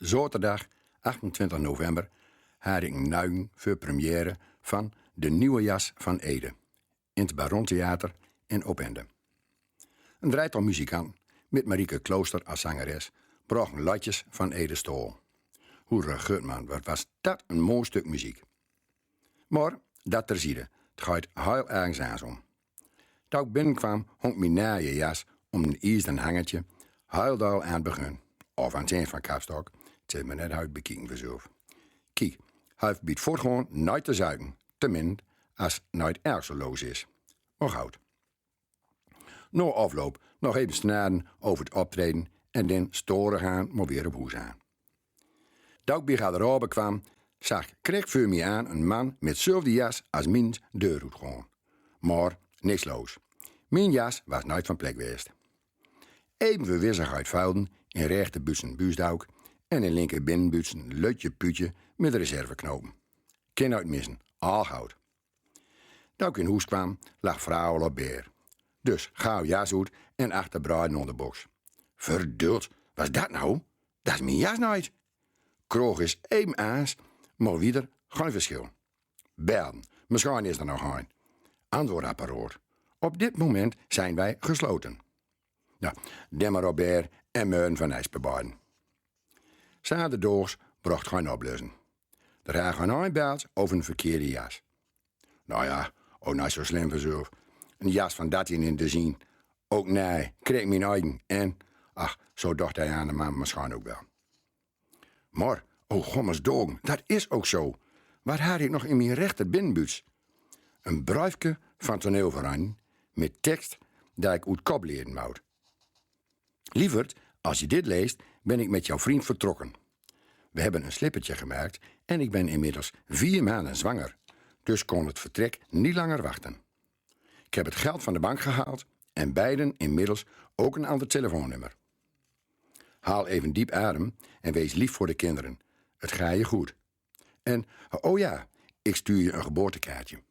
zaterdag 28 november had ik een nuigen voor première van De Nieuwe Jas van Ede in het Barontheater in Opende. Een drietal muzikanten met Marieke Klooster als zangeres brachten latjes van Ede Stol. Hoe gut man, wat was dat een mooi stuk muziek. Maar dat terzijde, het gaat heel ergens aan om. Toen ik binnenkwam, hong mijn naaie jas om een ijzeren hangertje heel aan het begin. Of aan het eind van kapstok, het is me net uit bekijken vanzelf. Kijk, hij heeft biedt voortgewoon nooit te zuigen, tenminste als het nooit erg zo loos is. Maar goud. Na afloop nog even snaden over het optreden en dan storen gaan, maar weer op huis aan. Toen ik bij garderobe kwam, kreeg voor mij aan een man met dezelfde jas als mijn deur uit gewoon. Maar niks los. Mijn jas was nooit van plek geweest. Even verwissig uit vuilden in rechter buitsen buusdouw en in linker binnenbuitsen een lutje puutje met reserveknopen. Ken uit missen, al goud. Toen ik in huis kwam, lag vrouw al op beer. Dus gauw jas uit en achterbruiden onder de box. Verduld, was dat nou? Dat is mijn jas nooit. Kroeg is even aans, maar wieder geen verschil. Belden, misschien is er nog een. Antwoordapparaat. Op dit moment zijn wij gesloten. Nou, Demmer Robert en Meun van IJsperbaden. Zaterdaags bracht geen oplossing. Er had geen aanbeld over een verkeerde jas. Nou ja, ook niet zo slim vanzelf. Een jas van dat in te zien. Ook nee, kreeg mijn eigen. En, ach, zo dacht hij aan de man misschien ook wel. Maar, oh gommers dogen, dat is ook zo. Wat had ik nog in mijn rechter binnenbuits? Een briefje van toneelverein met tekst dat ik uit kop leren moet. Lieverd, als je dit leest, ben ik met jouw vriend vertrokken. We hebben een slippertje gemaakt en ik ben inmiddels 4 maanden zwanger. Dus kon het vertrek niet langer wachten. Ik heb het geld van de bank gehaald en beiden inmiddels ook een ander telefoonnummer. Haal even diep adem en wees lief voor de kinderen. Het gaat je goed. En, oh ja, ik stuur je een geboortekaartje.